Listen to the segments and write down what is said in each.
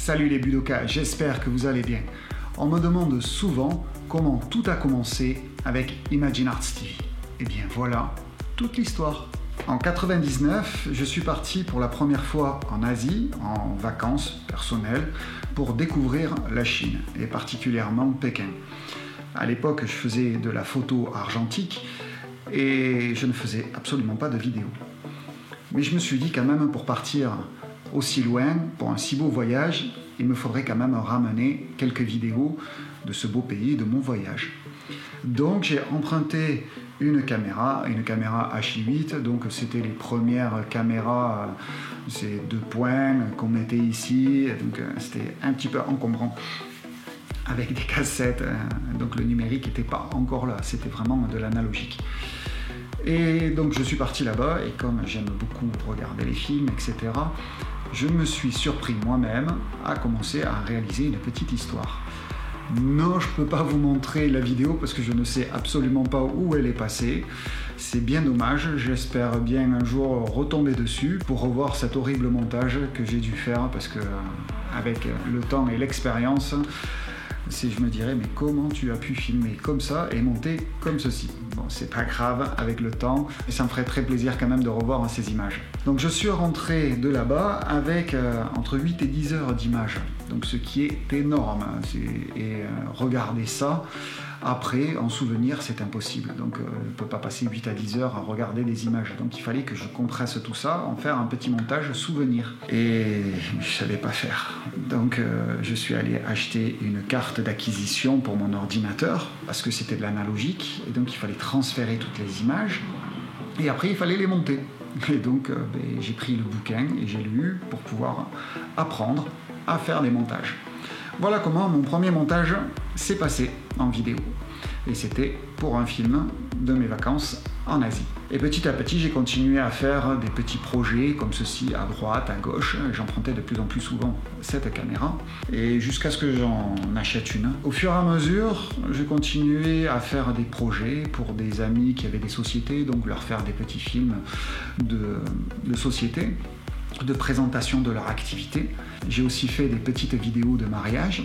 Salut les Budokas, j'espère que vous allez bien. On me demande souvent comment tout a commencé avec Imagine Arts TV. Et bien voilà, toute l'histoire. En 99, je suis parti pour la première fois en Asie, en vacances personnelles, pour découvrir la Chine, et particulièrement Pékin. À l'époque, je faisais de la photo argentique et je ne faisais absolument pas de vidéo. Mais je me suis dit quand même, pour partir aussi loin, pour un si beau voyage, il me faudrait quand même ramener quelques vidéos de ce beau pays, de mon voyage. Donc j'ai emprunté une caméra H8, donc c'était les premières caméras, ces 2 points qu'on mettait ici, donc c'était un petit peu encombrant, avec des cassettes, donc le numérique n'était pas encore là, c'était vraiment de l'analogique. Et donc je suis parti là-bas, et comme j'aime beaucoup regarder les films, etc., je me suis surpris moi-même à commencer à réaliser une petite histoire. Non, je ne peux pas vous montrer la vidéo parce que je ne sais absolument pas où elle est passée. C'est bien dommage, j'espère bien un jour retomber dessus pour revoir cet horrible montage que j'ai dû faire, parce que avec le temps et l'expérience, je me dirais, mais comment tu as pu filmer comme ça et monter comme ceci? Bon, c'est pas grave, avec le temps, et ça me ferait très plaisir quand même de revoir ces images. Donc je suis rentré de là-bas avec entre 8 et 10 heures d'images, donc ce qui est énorme, regarder ça après, en souvenir, c'est impossible. Donc je ne peux pas passer 8 à 10 heures à regarder des images. Donc il fallait que je compresse tout ça, en faire un petit montage souvenir. Et je ne savais pas faire. Donc je suis allé acheter une carte d'acquisition pour mon ordinateur, parce que c'était de l'analogique. Et donc il fallait transférer toutes les images. Et après, il fallait les monter. Et donc j'ai pris le bouquin et j'ai lu pour pouvoir apprendre à faire des montages. Voilà comment mon premier montage s'est passé en vidéo. Et c'était pour un film de mes vacances en Asie. Et petit à petit, j'ai continué à faire des petits projets comme ceci, à droite, à gauche. J'empruntais de plus en plus souvent cette caméra, et jusqu'à ce que j'en achète une. Au fur et à mesure, j'ai continué à faire des projets pour des amis qui avaient des sociétés, donc leur faire des petits films de société, de présentation de leur activité. J'ai aussi fait des petites vidéos de mariage.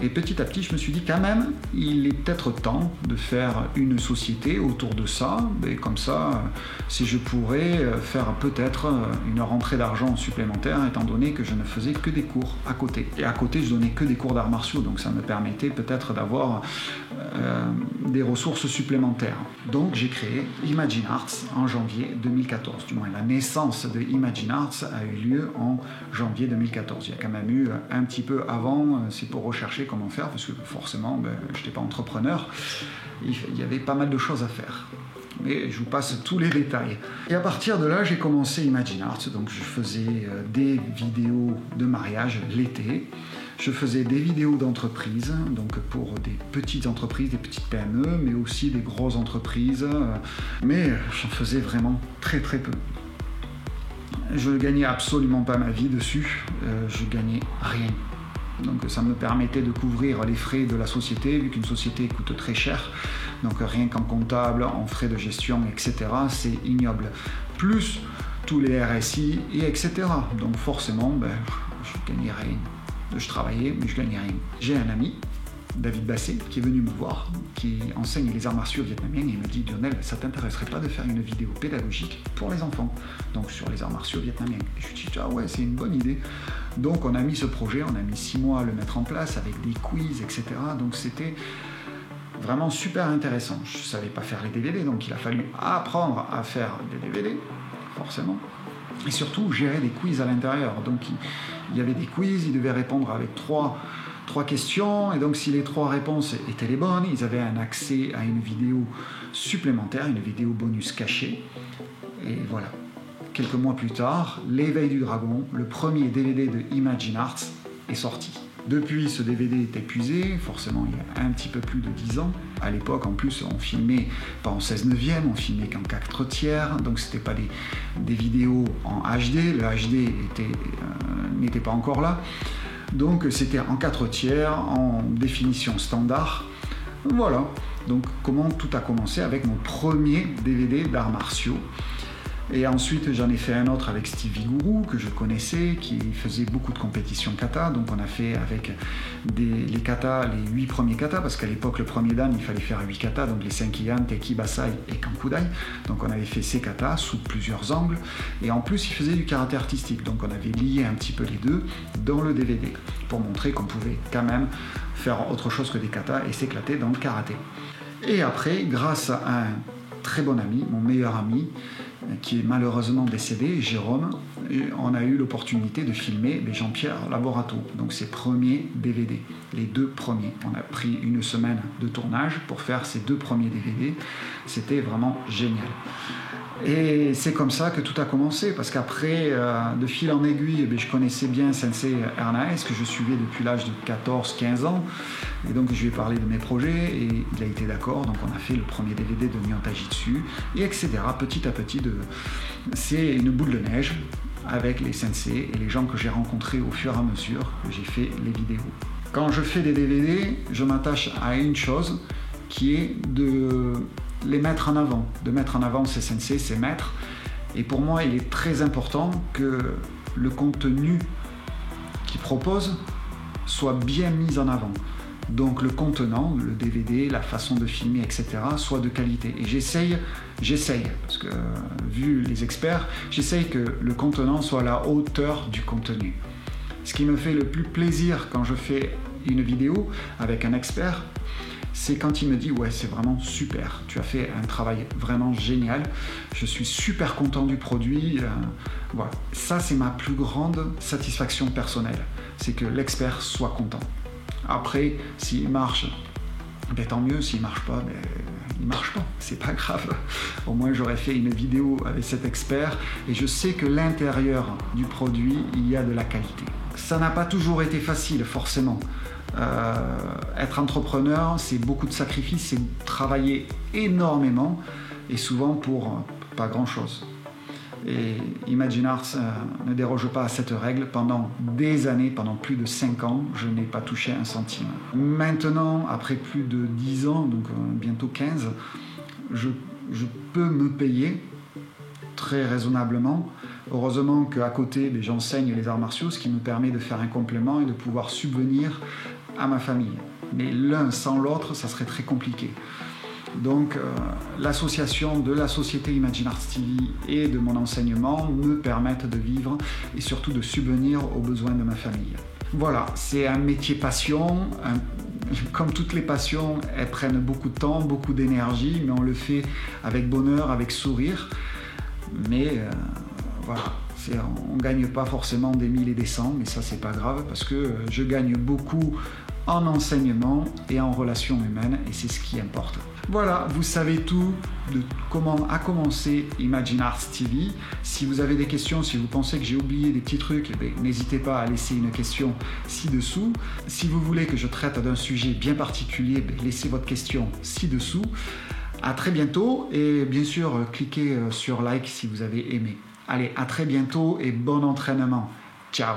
Et petit à petit, je me suis dit quand même, il est peut-être temps de faire une société autour de ça. Et comme ça, si je pourrais faire peut-être une rentrée d'argent supplémentaire, étant donné que je ne faisais que des cours à côté. Et à côté, je donnais que des cours d'arts martiaux, donc ça me permettait peut-être d'avoir des ressources supplémentaires. Donc j'ai créé Imagine Arts en janvier 2014. Du moins, la naissance de Imagine Arts a eu lieu en janvier 2014. Il y a quand même eu un petit peu avant, c'est pour rechercher comment faire, parce que forcément, je n'étais pas entrepreneur. Il y avait pas mal de choses à faire. Mais je vous passe tous les détails. Et à partir de là, j'ai commencé Imagine Arts. Donc je faisais des vidéos de mariage l'été. Je faisais des vidéos d'entreprise, donc pour des petites entreprises, des petites PME, mais aussi des grosses entreprises. Mais j'en faisais vraiment très très peu. Je ne gagnais absolument pas ma vie dessus. Je gagnais rien. Donc ça me permettait de couvrir les frais de la société, vu qu'une société coûte très cher. Donc rien qu'en comptable, en frais de gestion, etc., c'est ignoble. Plus tous les RSI, et etc. Donc forcément, je gagnais rien. Je travaillais, mais je gagnais rien. J'ai un ami, David Basset, qui est venu me voir, qui enseigne les arts martiaux vietnamiens, et il me dit « Lionel, ça t'intéresserait pas de faire une vidéo pédagogique pour les enfants, donc sur les arts martiaux vietnamiens ?» Et je lui dis « Ah ouais, c'est une bonne idée ». Donc on a mis ce projet, on a mis 6 mois à le mettre en place, avec des quiz, etc. Donc c'était vraiment super intéressant. Je ne savais pas faire les DVD, donc il a fallu apprendre à faire des DVD, forcément. Et surtout, gérer des quiz à l'intérieur. Donc il y avait des quiz, ils devaient répondre avec trois questions, et donc si les 3 réponses étaient les bonnes, ils avaient un accès à une vidéo supplémentaire, une vidéo bonus cachée. Et voilà. Quelques mois plus tard, L'éveil du dragon, le premier DVD de Imagine Arts, est sorti. Depuis, ce DVD est épuisé, forcément il y a un petit peu plus de 10 ans. À l'époque, en plus, on filmait pas en 16/9, on filmait qu'en 4/3, donc c'était pas des vidéos en HD, le HD n'était pas encore là. Donc c'était en 4/3, en définition standard. Voilà, donc comment tout a commencé avec mon premier DVD d'arts martiaux. Et ensuite, j'en ai fait un autre avec Stevie Guru, que je connaissais, qui faisait beaucoup de compétitions kata. Donc, on a fait avec les katas, les 8 premiers katas, parce qu'à l'époque, le premier dan, il fallait faire 8 katas, donc les Senkian, Teki, Basai et Kankudai. Donc, on avait fait ces katas sous plusieurs angles. Et en plus, il faisait du karaté artistique. Donc, on avait lié un petit peu les deux dans le DVD, pour montrer qu'on pouvait quand même faire autre chose que des katas et s'éclater dans le karaté. Et après, grâce à un très bon ami, mon meilleur ami, qui est malheureusement décédé, Jérôme, on a eu l'opportunité de filmer Jean-Pierre Laborato, donc ses premiers DVD, les 2 premiers. On a pris une semaine de tournage pour faire ces 2 premiers DVD, c'était vraiment génial. Et c'est comme ça que tout a commencé, parce qu'après, de fil en aiguille, je connaissais bien Sensei Hernaez, que je suivais depuis l'âge de 14-15 ans, et donc je lui ai parlé de mes projets, et il a été d'accord, donc on a fait le premier DVD de Nihon Taijitsu, et etc. Petit à petit, c'est une boule de neige, avec les sensei et les gens que j'ai rencontrés au fur et à mesure que j'ai fait les vidéos. Quand je fais des DVD, je m'attache à une chose, qui est de les mettre en avant, de mettre en avant ces sensei, ces maîtres. Et pour moi, il est très important que le contenu qu'ils proposent soit bien mis en avant. Donc le contenant, le DVD, la façon de filmer, etc., soit de qualité. Et j'essaye, parce que vu les experts, j'essaye que le contenant soit à la hauteur du contenu. Ce qui me fait le plus plaisir quand je fais une vidéo avec un expert, c'est quand il me dit « Ouais, c'est vraiment super, tu as fait un travail vraiment génial, je suis super content du produit. » Voilà. Ça, c'est ma plus grande satisfaction personnelle, c'est que l'expert soit content. Après, s'il marche, tant mieux, s'il marche pas, il marche pas, c'est pas grave. Au moins, j'aurais fait une vidéo avec cet expert et je sais que l'intérieur du produit, il y a de la qualité. Ça n'a pas toujours été facile, forcément. Être entrepreneur, c'est beaucoup de sacrifices, c'est travailler énormément et souvent pour pas grand-chose. Et Imagine Arts ne déroge pas à cette règle. Pendant des années, pendant plus de 5 ans, je n'ai pas touché un centime. Maintenant, après plus de 10 ans, donc bientôt 15, je peux me payer très raisonnablement. Heureusement qu'à côté, j'enseigne les arts martiaux, ce qui me permet de faire un complément et de pouvoir subvenir à ma famille. Mais l'un sans l'autre, ça serait très compliqué. Donc l'association de la société Imagine Arts TV et de mon enseignement me permettent de vivre et surtout de subvenir aux besoins de ma famille. Voilà, c'est un métier passion. Comme toutes les passions, elles prennent beaucoup de temps, beaucoup d'énergie, mais on le fait avec bonheur, avec sourire. Mais voilà, on ne gagne pas forcément des 1000 et des 100, mais ça c'est pas grave parce que je gagne beaucoup en enseignement et en relations humaines et c'est ce qui importe. Voilà, vous savez tout de comment a commencé Imagine Arts TV. Si vous avez des questions, si vous pensez que j'ai oublié des petits trucs, n'hésitez pas à laisser une question ci-dessous. Si vous voulez que je traite d'un sujet bien particulier, laissez votre question ci-dessous. À très bientôt et bien sûr, cliquez sur like si vous avez aimé. Allez, à très bientôt et bon entraînement. Ciao!